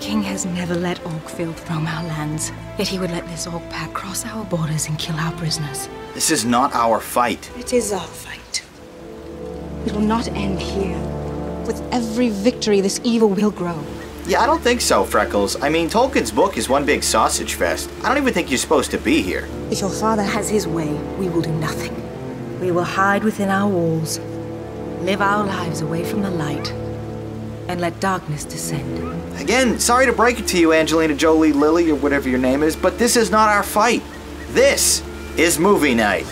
king has never let Orcfield roam our lands, yet he would let this Orc pack cross our borders and kill our prisoners. This is not our fight. It is our fight. It will not end here. With every victory, this evil will grow. Yeah, I don't think so, Freckles. I mean, Tolkien's book is one big sausage fest. I don't even think you're supposed to be here. If your father has his way, we will do nothing. We will hide within our walls, live our lives away from the light, and let darkness descend. Again, sorry to break it to you, Angelina Jolie Lily, or whatever your name is, but this is not our fight. This is movie night.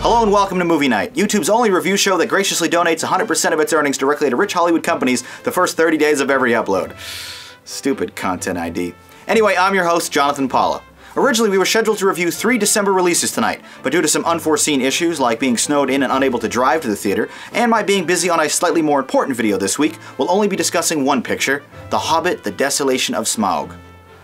Hello and welcome to Movie Night, YouTube's only review show that graciously donates 100% of its earnings directly to rich Hollywood companies the first 30 days of every upload. Stupid content ID. Anyway, I'm your host, Jonathan Paula. Originally, we were scheduled to review 3 December releases tonight, but due to some unforeseen issues like being snowed in and unable to drive to the theater, and my being busy on a slightly more important video this week, we'll only be discussing one picture, The Hobbit: The Desolation of Smaug.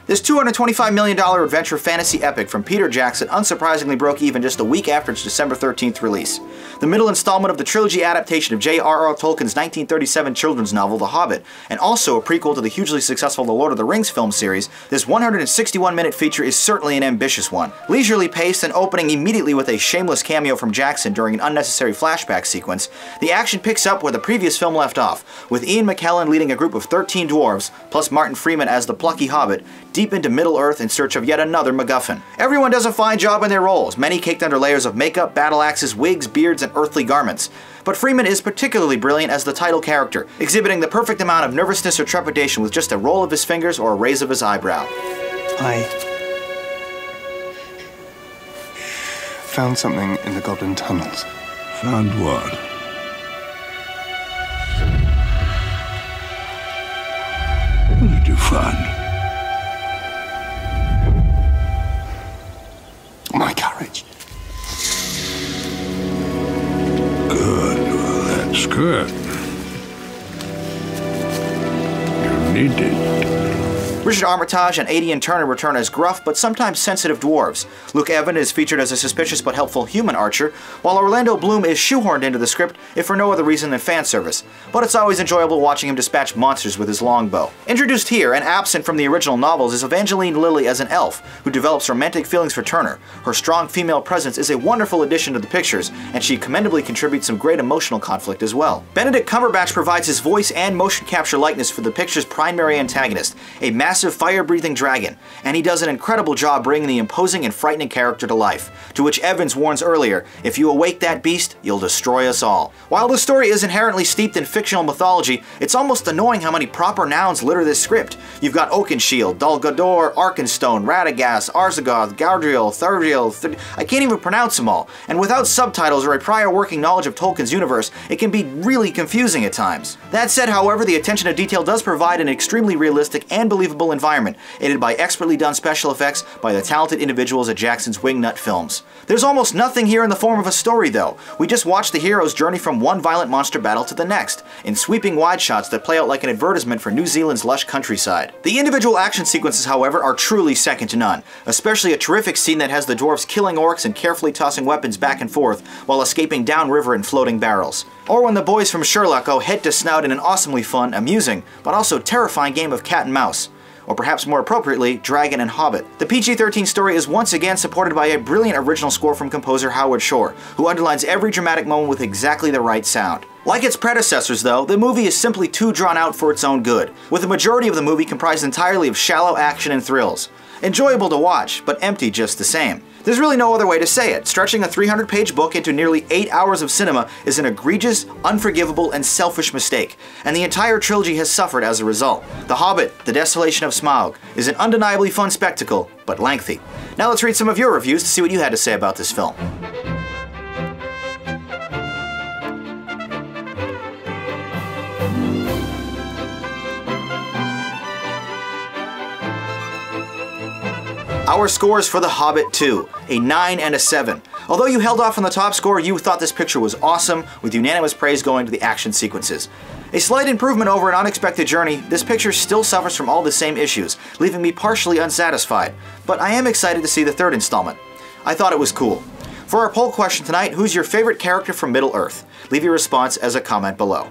This $225 million adventure fantasy epic from Peter Jackson unsurprisingly broke even just a week after its December 13th release. The middle installment of the trilogy adaptation of J.R.R. Tolkien's 1937 children's novel The Hobbit, and also a prequel to the hugely successful The Lord of the Rings film series, this 161-minute feature is certainly an ambitious one. Leisurely paced and opening immediately with a shameless cameo from Jackson during an unnecessary flashback sequence, the action picks up where the previous film left off, with Ian McKellen leading a group of 13 dwarves, plus Martin Freeman as the plucky Hobbit, deep into Middle-earth in search of yet another MacGuffin. Everyone does a fine job in their roles, many caked under layers of makeup, battle axes, wigs, beards, and earthly garments. But Freeman is particularly brilliant as the title character, exhibiting the perfect amount of nervousness or trepidation with just a roll of his fingers or a raise of his eyebrow. I found something in the Goblin tunnels. Found what? What did you find? My courage. Good, well, that's good. You need it. Richard Armitage and Aidan Turner return as gruff but sometimes sensitive dwarves. Luke Evans is featured as a suspicious but helpful human archer, while Orlando Bloom is shoehorned into the script if for no other reason than fan service. But it's always enjoyable watching him dispatch monsters with his longbow. Introduced here and absent from the original novels is Evangeline Lilly as an elf who develops romantic feelings for Turner. Her strong female presence is a wonderful addition to the pictures, and she commendably contributes some great emotional conflict as well. Benedict Cumberbatch provides his voice and motion capture likeness for the picture's primary antagonist, a massive fire-breathing dragon, and he does an incredible job bringing the imposing and frightening character to life, to which Evans warns earlier, if you awake that beast, you'll destroy us all. While the story is inherently steeped in fictional mythology, it's almost annoying how many proper nouns litter this script. You've got Oakenshield, Dol Guldur, Arkenstone, Radagast, Arzagoth, Galadriel, Thuriel, I can't even pronounce them all, and without subtitles or a prior working knowledge of Tolkien's universe, it can be really confusing at times. That said, however, the attention to detail does provide an extremely realistic and believable environment, aided by expertly done special effects by the talented individuals at Jackson's Wingnut Films. There's almost nothing here in the form of a story though. We just watch the hero's journey from one violent monster battle to the next, in sweeping wide shots that play out like an advertisement for New Zealand's lush countryside. The individual action sequences, however, are truly second to none, especially a terrific scene that has the dwarves killing orcs and carefully tossing weapons back and forth while escaping downriver in floating barrels. Or when the boys from Sherlock go head to snout in an awesomely fun, amusing, but also terrifying game of cat and mouse. Or perhaps more appropriately, Dragon and Hobbit. The PG-13 story is once again supported by a brilliant original score from composer Howard Shore, who underlines every dramatic moment with exactly the right sound. Like its predecessors though, the movie is simply too drawn out for its own good, with the majority of the movie comprised entirely of shallow action and thrills. Enjoyable to watch, but empty just the same. There's really no other way to say it. Stretching a 300-page book into nearly 8 hours of cinema is an egregious, unforgivable, and selfish mistake, and the entire trilogy has suffered as a result. The Hobbit: The Desolation of Smaug is an undeniably fun spectacle, but lengthy. Now let's read some of your reviews to see what you had to say about this film. Our scores for The Hobbit 2, a 9 and a 7. Although you held off on the top score, you thought this picture was awesome, with unanimous praise going to the action sequences. A slight improvement over An Unexpected Journey, this picture still suffers from all the same issues, leaving me partially unsatisfied, but I am excited to see the third installment. I thought it was cool. For our poll question tonight, who's your favorite character from Middle-earth? Leave your response as a comment below.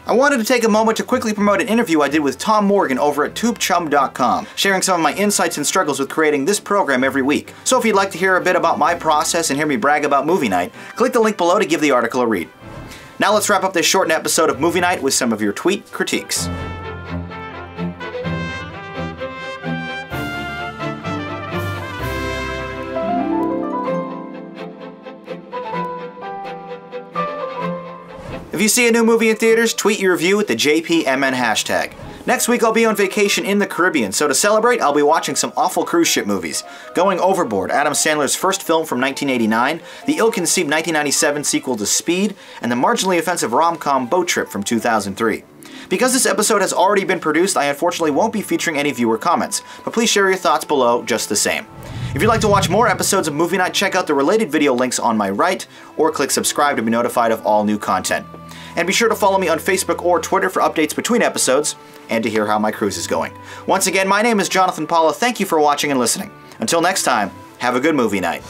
I wanted to take a moment to quickly promote an interview I did with Tom Morgan over at TubeChum.com, sharing some of my insights and struggles with creating this program every week. So if you'd like to hear a bit about my process and hear me brag about Movie Night, click the link below to give the article a read. Now let's wrap up this shortened episode of Movie Night with some of your tweet critiques. If you see a new movie in theaters, tweet your review with the JPMN hashtag. Next week I'll be on vacation in the Caribbean, so to celebrate I'll be watching some awful cruise ship movies. Going Overboard, Adam Sandler's first film from 1989, the ill-conceived 1997 sequel to Speed, and the marginally offensive rom-com Boat Trip from 2003. Because this episode has already been produced, I unfortunately won't be featuring any viewer comments, but please share your thoughts below just the same. If you'd like to watch more episodes of Movie Night, check out the related video links on my right, or click subscribe to be notified of all new content. And be sure to follow me on Facebook or Twitter for updates between episodes, and to hear how my cruise is going. Once again, my name is Jonathan Paula. Thank you for watching and listening. Until next time, have a good movie night.